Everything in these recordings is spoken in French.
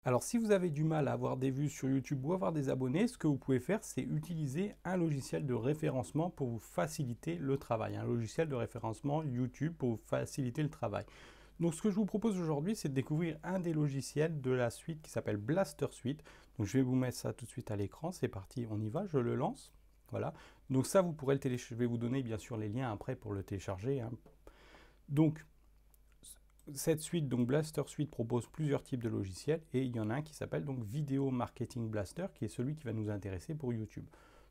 Alors, si vous avez du mal à avoir des vues sur YouTube ou avoir des abonnés, ce que vous pouvez faire, c'est utiliser un logiciel de référencement pour vous faciliter le travail. Un logiciel de référencement YouTube pour vous faciliter le travail. Donc, ce que je vous propose aujourd'hui, c'est de découvrir un des logiciels de la suite qui s'appelle Blaster Suite. Donc, je vais vous mettre ça tout de suite à l'écran. C'est parti, on y va, je le lance. Voilà. Donc, ça, vous pourrez le télécharger. Je vais vous donner bien sûr les liens après pour le télécharger, hein. Donc, cette suite, donc Blaster Suite, propose plusieurs types de logiciels et il y en a un qui s'appelle donc Video Marketing Blaster qui est celui qui va nous intéresser pour YouTube.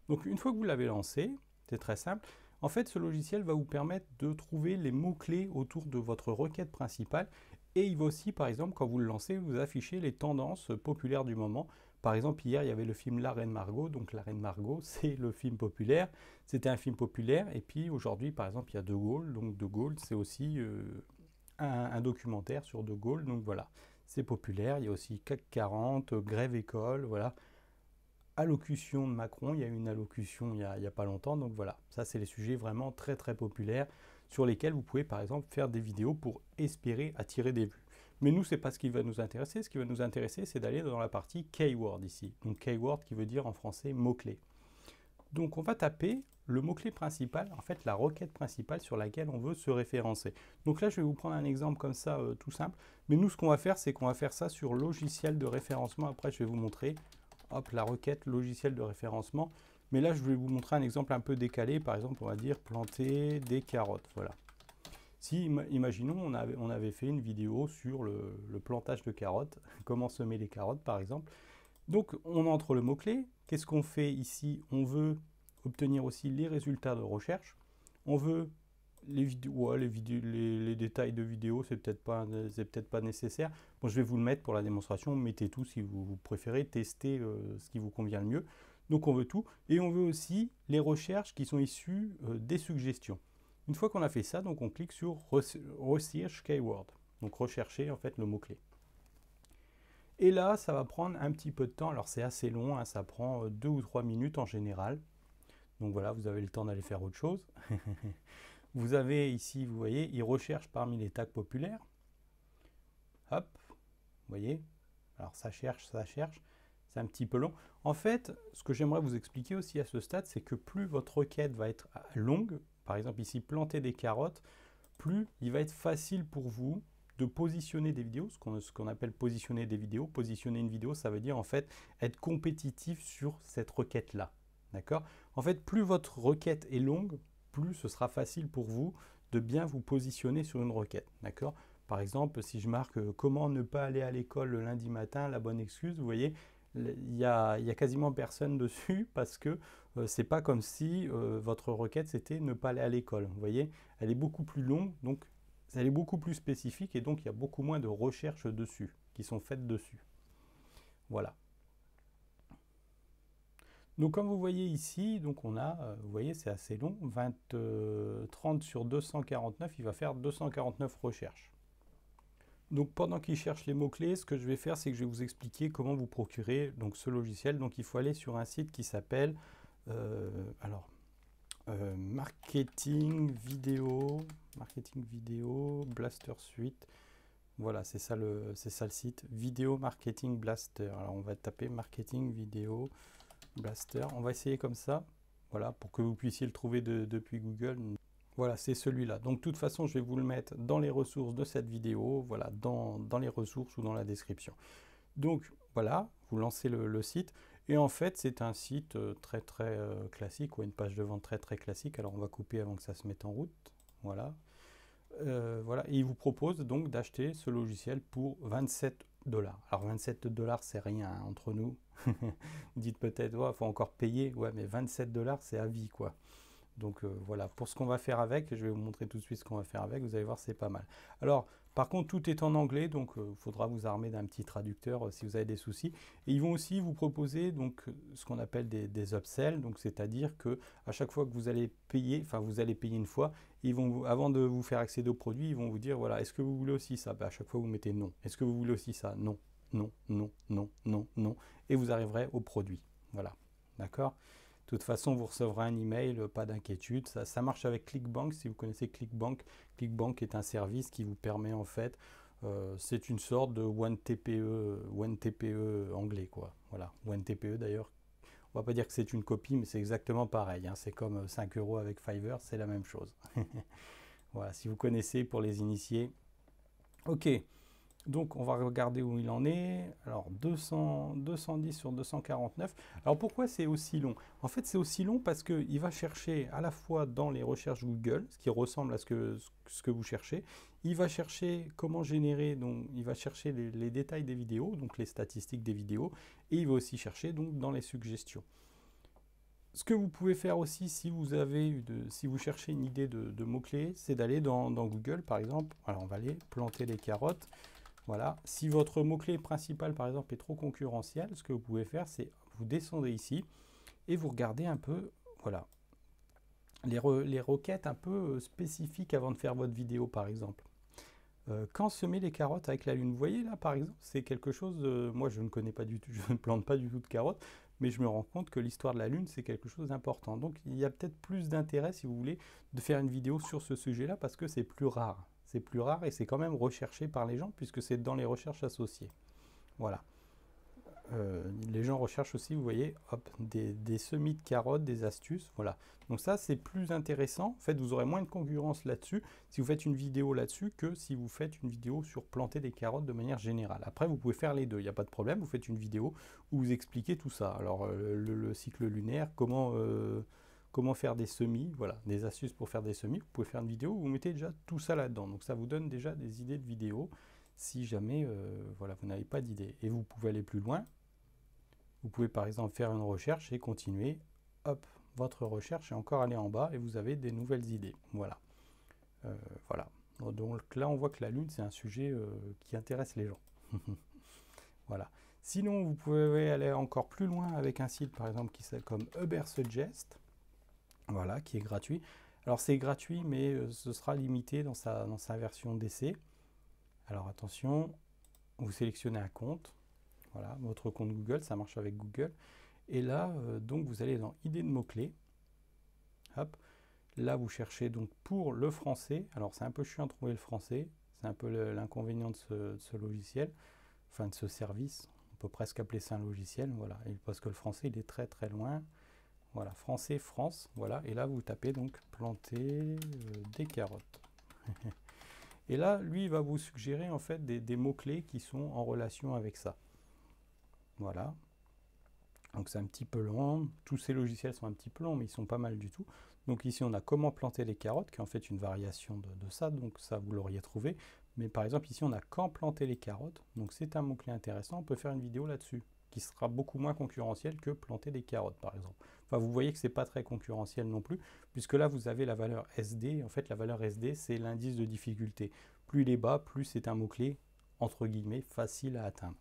Donc une fois que vous l'avez lancé, c'est très simple. En fait, ce logiciel va vous permettre de trouver les mots-clés autour de votre requête principale et il va aussi, par exemple, quand vous le lancez, vous afficher les tendances populaires du moment. Par exemple, hier, il y avait le film La Reine Margot. Donc La Reine Margot, c'est le film populaire. C'était un film populaire. Et puis aujourd'hui, par exemple, il y a De Gaulle. Donc De Gaulle, c'est aussi un documentaire sur De Gaulle, donc voilà, c'est populaire. Il y a aussi CAC 40, grève école, voilà. Allocution de Macron, il y a eu une allocution il y a pas longtemps, donc voilà, ça c'est les sujets vraiment très très populaires sur lesquels vous pouvez par exemple faire des vidéos pour espérer attirer des vues. Mais nous, c'est pas ce qui va nous intéresser. Ce qui va nous intéresser, c'est d'aller dans la partie keyword ici. Donc keyword qui veut dire en français mot-clé. Donc on va taper le mot-clé principal, en fait la requête principale sur laquelle on veut se référencer. Donc là je vais vous prendre un exemple comme ça tout simple, mais nous ce qu'on va faire c'est qu'on va faire ça sur logiciel de référencement. Après je vais vous montrer, hop, la requête logiciel de référencement, mais là je vais vous montrer un exemple un peu décalé. Par exemple on va dire planter des carottes, voilà. Si, imaginons, on avait fait une vidéo sur le plantage de carottes, comment semer les carottes par exemple. Donc on entre le mot-clé. Qu'est-ce qu'on fait ici? On veut obtenir aussi les résultats de recherche. On veut les vidéos, ouais, les détails de vidéo, c'est peut-être pas nécessaire. Bon, je vais vous le mettre pour la démonstration. Mettez tout si vous préférez tester ce qui vous convient le mieux. Donc on veut tout. Et on veut aussi les recherches qui sont issues des suggestions. Une fois qu'on a fait ça, donc on clique sur Research Keyword. Donc rechercher en fait le mot-clé. Et là, ça va prendre un petit peu de temps. Alors c'est assez long, hein, ça prend 2 ou 3 minutes en général. Donc voilà, vous avez le temps d'aller faire autre chose. Vous avez ici, vous voyez, il recherche parmi les tags populaires. Hop, vous voyez. Alors ça cherche, ça cherche. C'est un petit peu long. En fait, ce que j'aimerais vous expliquer aussi à ce stade, c'est que plus votre requête va être longue, par exemple ici, planter des carottes, plus il va être facile pour vous de positionner des vidéos, ce qu'on appelle positionner des vidéos. Positionner une vidéo, ça veut dire en fait être compétitif sur cette requête-là. D'accord? En fait, plus votre requête est longue, plus ce sera facile pour vous de bien vous positionner sur une requête. D'accord? Par exemple, si je marque comment ne pas aller à l'école le lundi matin, la bonne excuse, vous voyez, il y a quasiment personne dessus parce que c'est pas comme si votre requête c'était ne pas aller à l'école. Vous voyez, elle est beaucoup plus longue, donc elle est beaucoup plus spécifique et donc il y a beaucoup moins de recherches dessus qui sont faites dessus. Voilà. Donc comme vous voyez ici, donc on a, vous voyez c'est assez long, 30 sur 249, il va faire 249 recherches. Donc pendant qu'il cherche les mots-clés, ce que je vais faire, c'est que je vais vous expliquer comment vous procurer donc, ce logiciel. Donc il faut aller sur un site qui s'appelle Marketing Vidéo Blaster Suite. Voilà, c'est ça le site, Vidéo Marketing Blaster. Alors on va taper Marketing Vidéo Blaster. On va essayer comme ça, voilà, pour que vous puissiez le trouver depuis Google. Voilà, c'est celui-là. Donc, de toute façon, je vais vous le mettre dans les ressources de cette vidéo, voilà, dans les ressources ou dans la description. Donc, voilà, vous lancez le site. Et en fait, c'est un site très, très classique, ou une page de vente très, très classique. Alors, on va couper avant que ça se mette en route. Voilà. Voilà. Et il vous propose donc d'acheter ce logiciel pour 27 dollars. Alors, 27 dollars, c'est rien hein, entre nous. Vous dites peut-être, il faut encore payer. Ouais, mais 27 dollars, c'est à vie, quoi. Donc voilà, pour ce qu'on va faire avec, je vais vous montrer tout de suite ce qu'on va faire avec, vous allez voir c'est pas mal. Alors par contre tout est en anglais, donc il faudra vous armer d'un petit traducteur si vous avez des soucis. Et ils vont aussi vous proposer donc ce qu'on appelle des upsells, donc c'est-à-dire que à chaque fois que vous allez payer, enfin vous allez payer une fois, ils vont avant de vous faire accéder au produit, ils vont vous dire voilà, est-ce que vous voulez aussi ça? À chaque fois vous mettez non. Est-ce que vous voulez aussi ça? Non, non, non, non, non, non. Et vous arriverez au produit. Voilà, d'accord? De toute façon, vous recevrez un email, pas d'inquiétude. Ça marche avec ClickBank. Si vous connaissez ClickBank, ClickBank est un service qui vous permet en fait C'est une sorte de OneTPE anglais, quoi. Voilà, OneTPE d'ailleurs. On va pas dire que c'est une copie, mais c'est exactement pareil, hein. C'est comme 5 euros avec Fiverr, c'est la même chose. Voilà, si vous connaissez pour les initiés. Ok, donc on va regarder où il en est. Alors 210 sur 249. Alors pourquoi c'est aussi long? En fait c'est aussi long parce qu'il va chercher à la fois dans les recherches Google, ce qui ressemble à ce que vous cherchez. Il va chercher comment générer, donc il va chercher les détails des vidéos, donc les statistiques des vidéos. Et il va aussi chercher donc dans les suggestions. Ce que vous pouvez faire aussi si vous si vous cherchez une idée de mots-clés, c'est d'aller dans Google par exemple. Alors on va aller planter des carottes. Voilà. Si votre mot-clé principal, par exemple, est trop concurrentiel, ce que vous pouvez faire, c'est vous descendez ici et vous regardez un peu, voilà, les requêtes un peu spécifiques avant de faire votre vidéo, par exemple. Quand semer les carottes avec la lune, vous voyez là, par exemple, c'est quelque chose, moi je ne connais pas du tout, je ne plante pas du tout de carottes, mais je me rends compte que l'histoire de la lune, c'est quelque chose d'important. Donc il y a peut-être plus d'intérêt, si vous voulez, de faire une vidéo sur ce sujet-là, parce que c'est plus rare. C'est plus rare et c'est quand même recherché par les gens, puisque c'est dans les recherches associées. Voilà. Les gens recherchent aussi, vous voyez, hop, des semis de carottes, des astuces, voilà. Donc ça, c'est plus intéressant. En fait, vous aurez moins de concurrence là-dessus si vous faites une vidéo là-dessus que si vous faites une vidéo sur planter des carottes de manière générale. Après, vous pouvez faire les deux, il n'y a pas de problème. Vous faites une vidéo où vous expliquez tout ça. Alors, le cycle lunaire, comment faire des semis, voilà, des astuces pour faire des semis. Vous pouvez faire une vidéo où vous mettez déjà tout ça là-dedans. Donc ça vous donne déjà des idées de vidéos si jamais voilà, vous n'avez pas d'idée. Et vous pouvez aller plus loin. Vous pouvez par exemple faire une recherche et continuer. Hop, votre recherche est encore allée en bas et vous avez des nouvelles idées. Voilà. Voilà. Donc là, on voit que la Lune, c'est un sujet qui intéresse les gens. Voilà. Sinon, vous pouvez aller encore plus loin avec un site, par exemple, qui s'appelle comme Ubersuggest. Voilà, qui est gratuit. Alors, c'est gratuit, mais ce sera limité dans sa version d'essai. Alors, attention, vous sélectionnez un compte. Voilà, votre compte Google, ça marche avec Google. Et là, donc, vous allez dans idées de mots-clés. Hop. Là, vous cherchez donc pour le français. Alors, c'est un peu chiant de trouver le français. C'est un peu l'inconvénient de ce logiciel, enfin de ce service. On peut presque appeler ça un logiciel, voilà. Et parce que le français, il est très très loin. Voilà, français, France, voilà. Et là, vous tapez donc planter des carottes. Et là, lui, il va vous suggérer en fait des mots-clés qui sont en relation avec ça. Voilà. Donc c'est un petit peu long. Tous ces logiciels sont un petit peu longs, mais ils sont pas mal du tout. Donc ici, on a comment planter les carottes, qui est en fait une variation de ça. Donc ça, vous l'auriez trouvé. Mais par exemple, ici, on a quand planter les carottes. Donc c'est un mot-clé intéressant. On peut faire une vidéo là-dessus, qui sera beaucoup moins concurrentielle que planter des carottes, par exemple. Enfin, vous voyez que c'est pas très concurrentiel non plus, puisque là, vous avez la valeur SD. En fait, la valeur SD, c'est l'indice de difficulté. Plus il est bas, plus c'est un mot-clé, entre guillemets, facile à atteindre,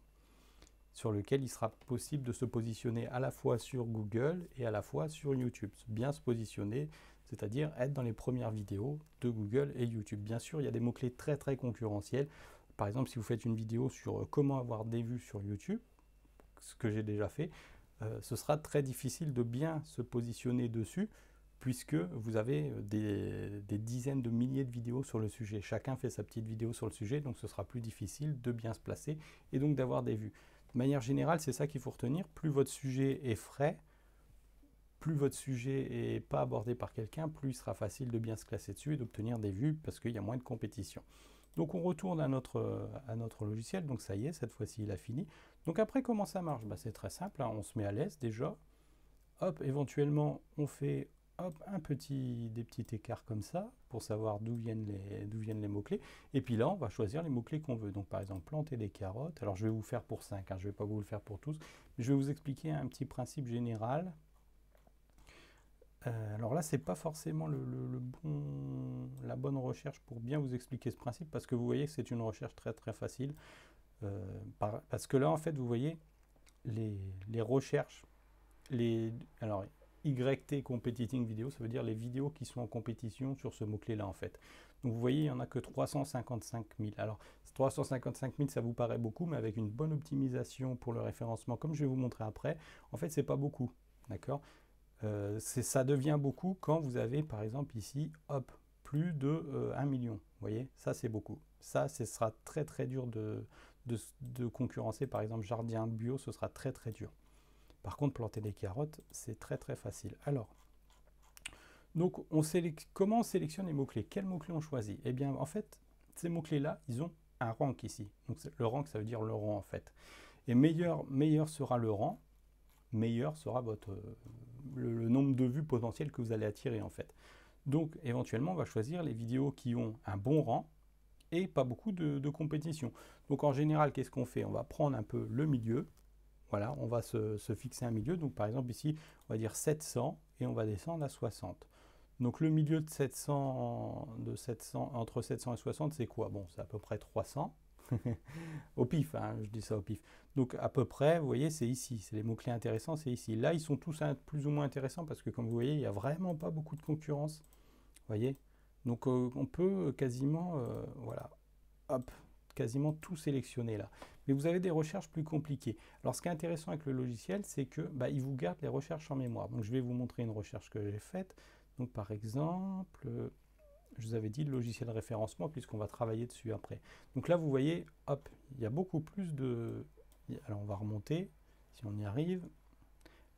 sur lequel il sera possible de se positionner à la fois sur Google et à la fois sur YouTube. Bien se positionner, c'est-à-dire être dans les premières vidéos de Google et YouTube. Bien sûr, il y a des mots-clés très très concurrentiels. Par exemple, si vous faites une vidéo sur comment avoir des vues sur YouTube, ce que j'ai déjà fait, ce sera très difficile de bien se positionner dessus, puisque vous avez des dizaines de milliers de vidéos sur le sujet. Chacun fait sa petite vidéo sur le sujet, donc ce sera plus difficile de bien se placer et donc d'avoir des vues. De manière générale, c'est ça qu'il faut retenir. Plus votre sujet est frais, plus votre sujet n'est pas abordé par quelqu'un, plus il sera facile de bien se classer dessus et d'obtenir des vues parce qu'il y a moins de compétition. Donc on retourne à notre logiciel. Donc ça y est, cette fois-ci, il a fini. Donc après, comment ça marche? C'est très simple, hein. On se met à l'aise déjà. Hop, éventuellement, on fait hop, des petits écarts comme ça pour savoir d'où viennent les mots-clés. Et puis là, on va choisir les mots-clés qu'on veut. Donc par exemple, planter des carottes. Alors je vais vous faire pour 5, hein, je ne vais pas vous le faire pour tous. Mais je vais vous expliquer un petit principe général. Alors là, ce n'est pas forcément la bonne recherche pour bien vous expliquer ce principe, parce que vous voyez que c'est une recherche très très facile. Parce que là, en fait, vous voyez, les recherches, alors YT Competing Video, ça veut dire les vidéos qui sont en compétition sur ce mot-clé-là, en fait. Donc vous voyez, il n'y en a que 355 000. Alors, 355 000, ça vous paraît beaucoup, mais avec une bonne optimisation pour le référencement, comme je vais vous montrer après, en fait, c'est pas beaucoup, d'accord? Ça devient beaucoup quand vous avez, par exemple, ici, hop, plus de 1 million. Vous voyez, ça c'est beaucoup. Ça, ce sera très très dur de concurrencer. Par exemple, jardin bio, ce sera très très dur. Par contre, planter des carottes, c'est très très facile. Alors, donc comment on sélectionne les mots-clés? Quels mots-clés on choisit? Eh bien, en fait, ces mots-clés-là, ils ont un rank ici. Donc le rank, ça veut dire le rang en fait. Et meilleur sera le rang, meilleur sera le nombre de vues potentielles que vous allez attirer en fait. Donc éventuellement, on va choisir les vidéos qui ont un bon rang et pas beaucoup de compétition. Donc en général, qu'est-ce qu'on fait? On va prendre un peu le milieu. Voilà, on va se fixer un milieu. Donc par exemple ici, on va dire 700 et on va descendre à 60. Donc le milieu de 700, entre 700 et 60, c'est quoi? Bon, c'est à peu près 300. Au pif, hein, je dis ça au pif. Donc à peu près, vous voyez, c'est ici. C'est les mots-clés intéressants, c'est ici. Là, ils sont tous plus ou moins intéressants parce que comme vous voyez, il n'y a vraiment pas beaucoup de concurrence. Vous voyez? Donc on peut quasiment, voilà, hop, quasiment tout sélectionner là. Mais vous avez des recherches plus compliquées. Alors ce qui est intéressant avec le logiciel, c'est que il vous garde les recherches en mémoire. Donc je vais vous montrer une recherche que j'ai faite. Donc par exemple, je vous avais dit le logiciel de référencement puisqu'on va travailler dessus après. Donc là vous voyez, hop, il y a beaucoup plus de... Alors on va remonter, si on y arrive.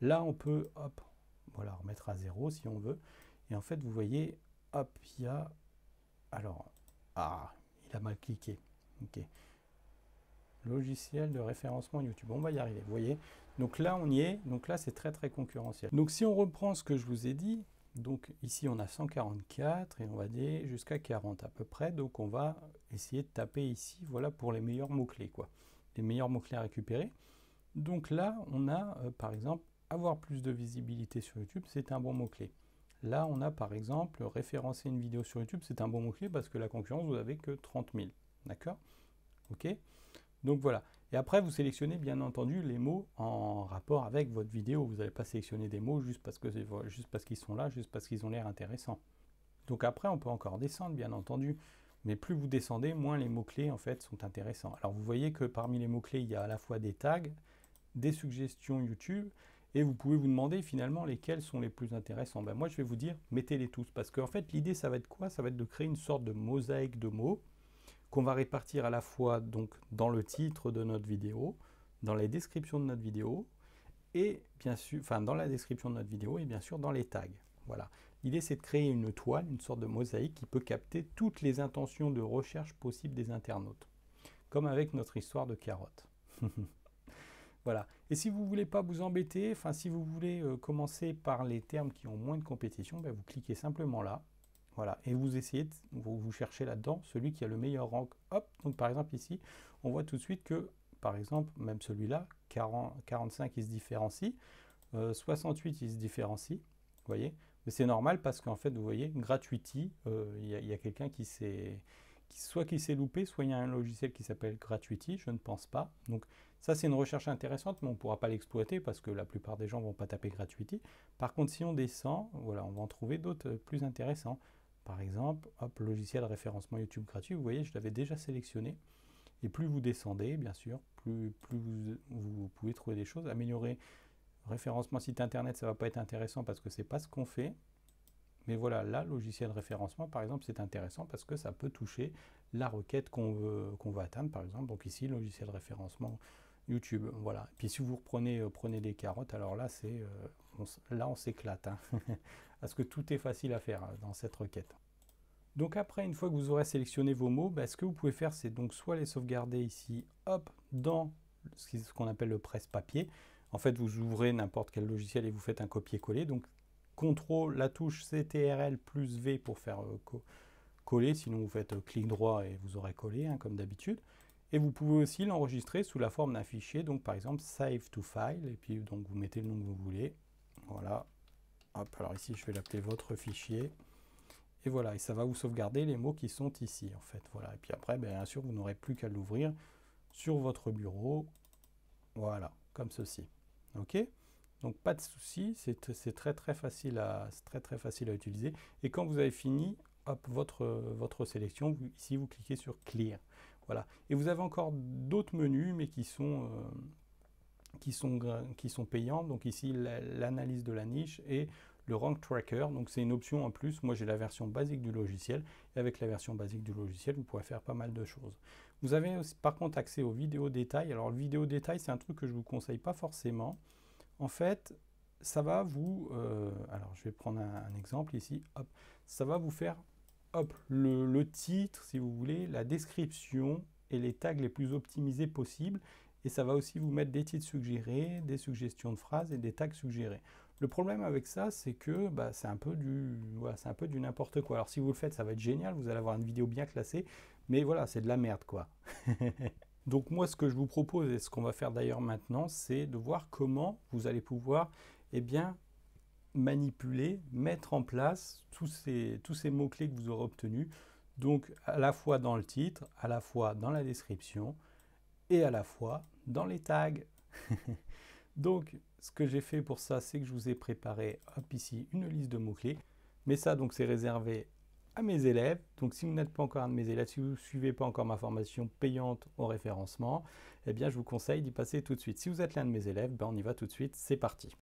Là on peut, hop, voilà, remettre à 0 si on veut. Et en fait vous voyez, hop, il y a... Alors, il a mal cliqué. Ok. Logiciel de référencement YouTube. On va y arriver, vous voyez. Donc là, on y est. Donc là, c'est très, très concurrentiel. Donc si on reprend ce que je vous ai dit, donc ici, on a 144 et on va dire jusqu'à 40 à peu près. Donc on va essayer de taper ici, voilà, pour les meilleurs mots-clés, quoi. Les meilleurs mots-clés à récupérer. Donc là, on a, par exemple, avoir plus de visibilité sur YouTube, c'est un bon mot-clé. Là, on a par exemple référencer une vidéo sur YouTube, c'est un bon mot-clé parce que la concurrence, vous n'avez que 30 000. D'accord? Ok? Donc voilà. Et après, vous sélectionnez bien entendu les mots en rapport avec votre vidéo. Vous n'allez pas sélectionner des mots juste parce qu'ils sont là, juste parce qu'ils ont l'air intéressants. Donc après, on peut encore descendre, bien entendu. Mais plus vous descendez, moins les mots-clés en fait sont intéressants. Alors vous voyez que parmi les mots-clés, il y a à la fois des tags, des suggestions YouTube, et vous pouvez vous demander finalement lesquels sont les plus intéressants. Moi, je vais vous dire, mettez-les tous. Parce qu'en fait, l'idée, ça va être quoi? Ça va être de créer une sorte de mosaïque de mots qu'on va répartir à la fois donc, dans le titre de notre vidéo, dans les descriptions de notre vidéo, et bien sûr, enfin dans la description de notre vidéo, et bien sûr dans les tags. Voilà. L'idée, c'est de créer une toile, une sorte de mosaïque qui peut capter toutes les intentions de recherche possibles des internautes. Comme avec notre histoire de carottes. Voilà. Et si vous ne voulez pas vous embêter, enfin si vous voulez commencer par les termes qui ont moins de compétition, vous cliquez simplement là. Voilà. Et vous essayez, vous cherchez là-dedans celui qui a le meilleur rank. Hop. Donc par exemple ici, on voit tout de suite que, par exemple, même celui-là, 45 il se différencie, 68 il se différencie. Vous voyez? Mais c'est normal parce qu'en fait, vous voyez, Gratuity, il y a quelqu'un qui s'est loupé, soit il y a un logiciel qui s'appelle Gratuity, je ne pense pas. Donc ça, c'est une recherche intéressante, mais on ne pourra pas l'exploiter parce que la plupart des gens ne vont pas taper Gratuity. Par contre, si on descend, voilà, on va en trouver d'autres plus intéressants. Par exemple, hop, logiciel de référencement YouTube gratuit, vous voyez, je l'avais déjà sélectionné. Et plus vous descendez, bien sûr, plus vous pouvez trouver des choses. Améliorer référencement site internet, ça ne va pas être intéressant parce que ce n'est pas ce qu'on fait. Mais voilà, là, logiciel de référencement, par exemple, c'est intéressant parce que ça peut toucher la requête qu'on veut atteindre, par exemple. Donc ici, logiciel de référencement YouTube. Voilà. Et puis si vous prenez des carottes, alors là, on s'éclate. Hein. Parce que tout est facile à faire dans cette requête. Donc après, une fois que vous aurez sélectionné vos mots, ce que vous pouvez faire, c'est donc soit les sauvegarder ici, hop, dans ce qu'on appelle le presse-papier. En fait, vous ouvrez n'importe quel logiciel et vous faites un copier-coller. Donc, CTRL, la touche CTRL plus V pour faire coller. Sinon, vous faites clic droit et vous aurez collé, hein, comme d'habitude. Et vous pouvez aussi l'enregistrer sous la forme d'un fichier. Donc, par exemple, Save to File. Et puis, donc, vous mettez le nom que vous voulez. Voilà. Hop, alors ici, je vais l'appeler votre fichier. Et voilà, et ça va vous sauvegarder les mots qui sont ici, en fait. Voilà. Et puis après, bien sûr, vous n'aurez plus qu'à l'ouvrir sur votre bureau. Voilà, comme ceci. OK? Donc pas de souci, c'est très très facile à utiliser. Et quand vous avez fini, hop, votre sélection, ici vous cliquez sur Clear. Voilà. Et vous avez encore d'autres menus, mais qui sont payants. Donc ici l'analyse de la niche et le Rank Tracker. Donc c'est une option en plus. Moi j'ai la version basique du logiciel. Et avec la version basique du logiciel, vous pourrez faire pas mal de choses. Vous avez aussi, par contre, accès aux vidéos détails. Alors le vidéo détail, c'est un truc que je ne vous conseille pas forcément. En fait, ça va vous... alors je vais prendre un exemple ici. Hop, ça va vous faire hop, le titre, si vous voulez, la description et les tags les plus optimisés possibles. Et ça va aussi vous mettre des titres suggérés, des suggestions de phrases et des tags suggérés. Le problème avec ça, c'est que c'est un peu du n'importe quoi. Alors si vous le faites, ça va être génial, vous allez avoir une vidéo bien classée, mais voilà, c'est de la merde quoi. Donc moi, ce que je vous propose, et ce qu'on va faire d'ailleurs maintenant, c'est de voir comment vous allez pouvoir, eh bien, manipuler, mettre en place tous ces mots-clés que vous aurez obtenus, donc à la fois dans le titre, à la fois dans la description et à la fois dans les tags. Donc ce que j'ai fait pour ça, c'est que je vous ai préparé hop, ici une liste de mots-clés, mais ça donc c'est réservé à mes élèves. Donc si vous n'êtes pas encore un de mes élèves, si vous ne suivez pas encore ma formation payante au référencement, eh bien je vous conseille d'y passer tout de suite. Si vous êtes l'un de mes élèves, on y va tout de suite, c'est parti.